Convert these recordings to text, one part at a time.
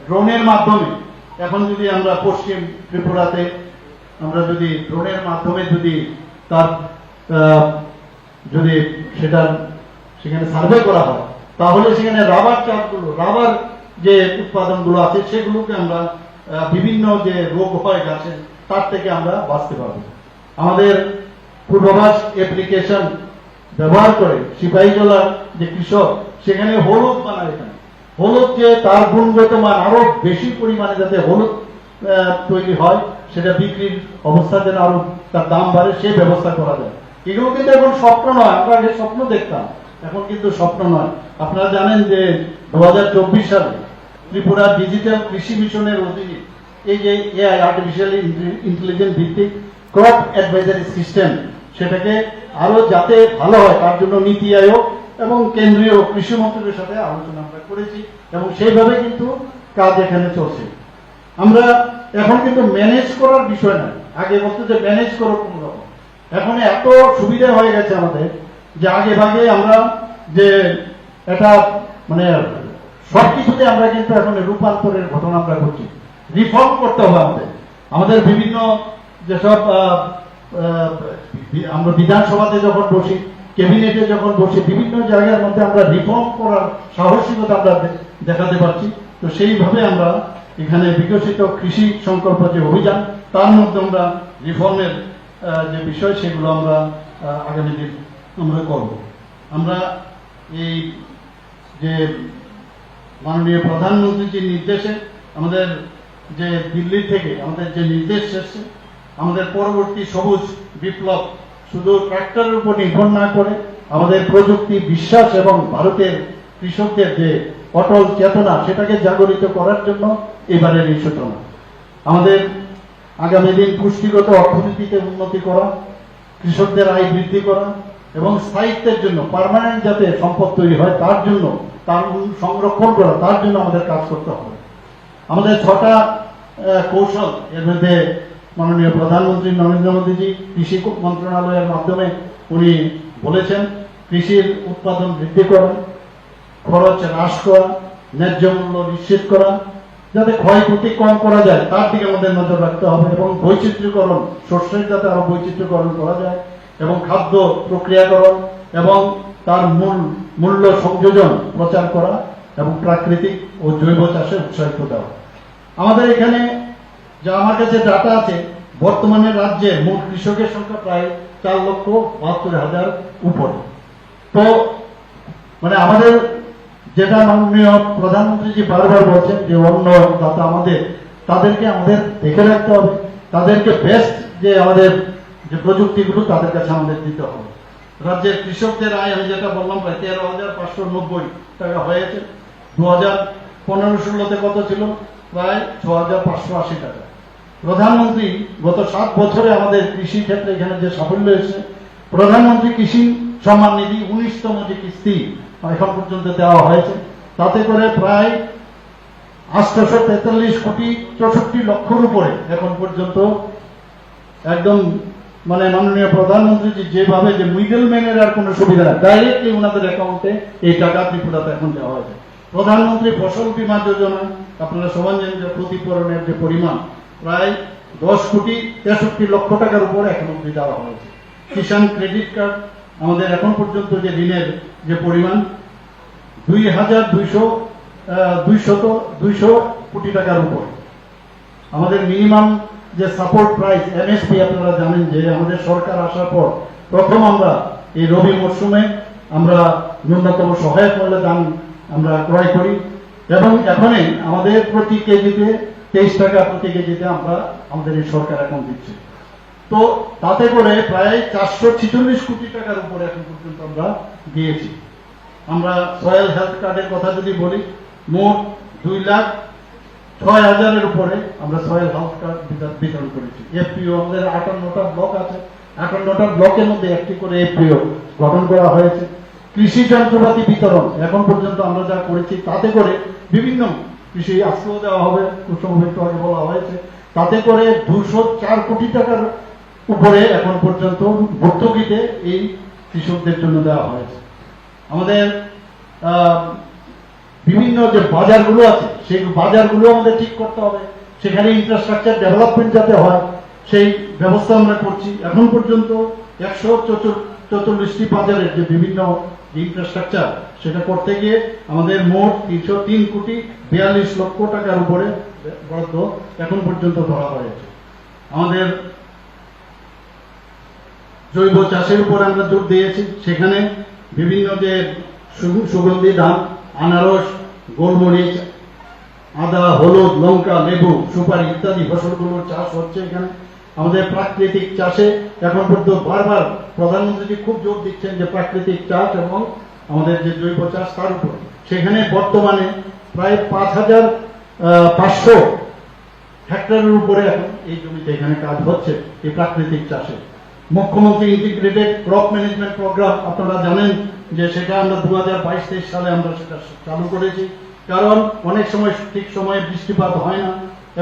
ড্রোনের মাধ্যমে এখন যদি আমরা পশ্চিম ত্রিপুরাতে আমরা যদি ড্রোনের মাধ্যমে যদি তার যদি সেটা সেখানে সার্ভে করা হয়, তাহলে সেখানে রাবার চাষগুলো, রাবার যে উৎপাদনগুলো আছে সেগুলোকে আমরা বিভিন্ন যে রোগ হয় গাছে তার থেকে আমরা বাঁচতে পারবো। আমাদের পূর্বাভাস অ্যাপ্লিকেশন ব্যবহার করে সিপাহীজলার যে কৃষক সেখানে হলুদ বানায়, এখানে হলুদ যে তার গুণগত মান আরো বেশি পরিমাণে যাতে হলুদ তৈরি হয়, সেটা বিক্রির অবস্থা যেন আরো তার দাম বাড়ে সেই ব্যবস্থা করা যায়। এগুলো কিন্তু এখন স্বপ্ন নয়, আমরা আগে স্বপ্ন দেখতাম, এখন কিন্তু স্বপ্ন নয়। আপনারা জানেন যে 2024 সালে ত্রিপুরা ডিজিটাল কৃষি মিশনের অধীনে এই যে এআই আর্টিফিশিয়াল ইন্টেলিজেন্স ভিত্তিক ক্রপ অ্যাডভাইজারি সিস্টেম, সেটাকে আরো যাতে ভালো হয় তার জন্য নীতি আয়োগ এবং কেন্দ্রীয় কৃষি মন্ত্রকের সাথে আলোচনা আমরা করেছি এবং সেইভাবে কিন্তু কাজ এখানে চলছে। আমরা এখন কিন্তু ম্যানেজ করার বিষয় না, আগে বলতো যে ম্যানেজ করো কোন রকম, এখন এত সুবিধা হয়ে গেছে আমাদের যে আগে ভাগে আমরা যে এটা মানে সবকিছুতে আমরা কিন্তু এখন রূপান্তরের ঘটনা আমরা করছি। রিফর্ম করতে হবে আমাদের, আমাদের বিভিন্ন যেসব আমরা বিধানসভাতে যখন বসি, ক্যাবিনেটে যখন বসি, বিভিন্ন জায়গার মধ্যে আমরা রিফর্ম করার সাহসিকতা আমরা দেখাতে পারছি। তো সেইভাবে আমরা এখানে বিকশিত কৃষি সংকল্প যে অভিযান, তার মধ্যে আমরা রিফর্মের যে বিষয় সেগুলো আমরা আগামী দিন আমরা করব। আমরা এই যে মাননীয় প্রধানমন্ত্রীজির নির্দেশে আমাদের যে দিল্লি থেকে আমাদের যে নির্দেশ এসেছে, আমাদের পরবর্তী সবুজ বিপ্লব শুধু ট্রাক্টরের উপর নির্ভর না করে আমাদের প্রযুক্তি বিশ্বাস এবং ভারতের কৃষকদের যে অটল চেতনা সেটাকে জাগরিত করার জন্য এবারের এই সূচনা। আমাদের আগামী দিন পুষ্টিগত অর্থনীতিতে উন্নতি করা, কৃষকদের আয় বৃদ্ধি করা এবং স্থায়িত্বের জন্য পার্মানেন্ট যাতে সম্পদ তৈরি হয় তার জন্য তার সংরক্ষণ করা, তার জন্য আমাদের কাজ করতে হবে। আমাদের 6টা কৌশল, এর মধ্যে মাননীয় প্রধানমন্ত্রী নরেন্দ্র মোদীজি কৃষি মন্ত্রণালয়ের মাধ্যমে উনি বলেছেন কৃষির উৎপাদন বৃদ্ধি করা, খরচ হ্রাস করা, ন্যায্য মূল্য নিশ্চিত করা, যাতে ক্ষয়ক্ষতি কম করা যায় তার দিকে আমাদের নজর রাখতে হবে এবং বৈচিত্র্যকরণ, শস্যের যাতে আরো বৈচিত্র্যকরণ করা যায় এবং খাদ্য প্রক্রিয়াকরণ এবং তার মূল্য সংযোজন প্রচার করা এবং প্রাকৃতিক ও জৈব চাষে উৎসাহিত দেওয়া। আমাদের এখানে যা আমার কাছে ডাটা আছে, বর্তমানে রাজ্যে মোট কৃষকের সংখ্যা প্রায় 4,72,000 উপরে। তো মানে আমাদের যেটা মাননীয় প্রধানমন্ত্রীজি বারবার বলছেন যে অন্নদাতা আমাদের, তাদেরকে আমাদের দেখে রাখতে হবে, তাদেরকে বেস্ট যে আমাদের যে প্রযুক্তিগুলো তাদের কাছে আমাদের দিতে হবে। রাজ্যের কৃষকদের আয় আমি যেটা বললাম প্রায় 13,590 টাকা হয়েছে। 2015-16 কত ছিল? প্রায় 6,580 টাকা। প্রধানমন্ত্রী গত 7 বছরে আমাদের কৃষি ক্ষেত্রে এখানে যে সাফল্য এসেছে, প্রধানমন্ত্রী কৃষি সম্মান নিধি 19তম যে কিস্তি এখন পর্যন্ত দেওয়া হয়েছে, তাতে করে প্রায় 843,64,00,00,000 উপরে এখন পর্যন্ত একদম মানে মাননীয় প্রধানমন্ত্রী যেভাবে যে মিডল ম্যানের আর কোনো সুবিধা না, ডাইরেক্টলি ওনাদের অ্যাকাউন্টে এই টাকা ত্রিপুরাতে এখন দেওয়া হয়েছে। প্রধানমন্ত্রী ফসল বীমা যোজনা আপনারা সবাই জানেন যে ক্ষতিপূরণের যে পরিমাণ প্রায় 10,63,00,000 টাকার উপরে এখন অব্দি দেওয়া হয়েছে। কিষাণ ক্রেডিট কার্ড আমাদের এখন পর্যন্ত যে ঋণের যে পরিমাণ 2,200 কোটি টাকার উপরে। আমাদের মিনিমাম যে সাপোর্ট প্রাইস এমএসপি আপনারা জানেন যে আমাদের সরকার আসার পর প্রথম আমরা এই রবি মরশুমে আমরা ন্যূনতম সহায়ক মূল্যে ধান আমরা ক্রয় করি এবং এখনই আমাদের প্রতি কেজিতে 23 টাকা প্রতি কেজিতে আমরা আমাদের এই সরকার এখন দিচ্ছে। তো তাতে করে প্রায় 446 কোটি টাকার উপরে এখন পর্যন্ত আমরা দিয়েছি। আমরা সয়েল হেলথ কার্ডের কথা যদি বলি, মোট 2,06,000-এর উপরে আমরা সয়েল হেলথ কার্ড বিতরণ করেছি। এফপিও আমাদের 58টা ব্লক আছে, 58টা ব্লকের মধ্যে একটি করে এফপিও গঠন করা হয়েছে। কৃষি যন্ত্রপাতি বিতরণ এখন পর্যন্ত আমরা যা করেছি তাতে করে বিভিন্ন কৃষি আশ্রয় দেওয়া হবে, একটু আগে বলা হয়েছে, তাতে করে 204 কোটি টাকার উপরে এখন পর্যন্ত ভর্তুকিতে এই কৃষকদের জন্য দেওয়া হয়েছে। আমাদের বিভিন্ন যে বাজারগুলো আছে সেই বাজারগুলো আমাদের ঠিক করতে হবে, সেখানে ইনফ্রাস্ট্রাকচার ডেভেলপমেন্ট যাতে হয় সেই ব্যবস্থা আমরা করছি। এখন পর্যন্ত 144টি বাজারের যে বিভিন্ন ইনফ্রাস্ট্রাকচার সেটা করতে গিয়ে আমাদের মোট 303,42,00,000 টাকার উপরে বরাদ্দ এখন পর্যন্ত ধরা হয়েছে। আমাদের জৈব চাষের উপর আমরা জোর দিয়েছি, সেখানে বিভিন্ন যে সুগন্ধি ধান, আনারস, গোলমরিচ, আদা, হলুদ, লঙ্কা, লেবু, সুপারি ইত্যাদি ফসলগুলোর চাষ হচ্ছে। এখানে আমাদের প্রাকৃতিক চাষে এখন পর্যন্ত বারবার প্রধানমন্ত্রী খুব জোর দিচ্ছেন যে প্রাকৃতিক চাষ এবং আমাদের যে জৈব চাষ তার উপর। সেখানে বর্তমানে প্রায় 5,500 হেক্টরের উপরে এখন এই জমিতে এখানে কাজ হচ্ছে এই প্রাকৃতিক চাষে। মুখ্যমন্ত্রী ইন্টিগ্রেটেড ক্রপ ম্যানেজমেন্ট প্রোগ্রাম আপনারা জানেন যে সেটা আমরা 2022-23 সালে আমরা সেটা চালু করেছি। কারণ অনেক সময় ঠিক সময়ে বৃষ্টিপাত হয় না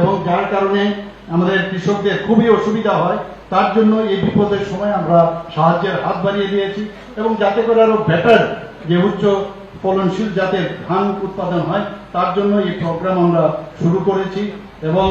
এবং যার কারণে আমাদের কৃষকদের খুবই অসুবিধা হয়। তার জন্য এই বিপদের সময় আমরা সাহায্যের হাত বাড়িয়ে দিয়েছি এবং যাতে করে আরো বেটার যে উচ্চ ফলনশীল জাতের ধান উৎপাদন হয় তার জন্য এই প্রোগ্রাম আমরা শুরু করেছি। এবং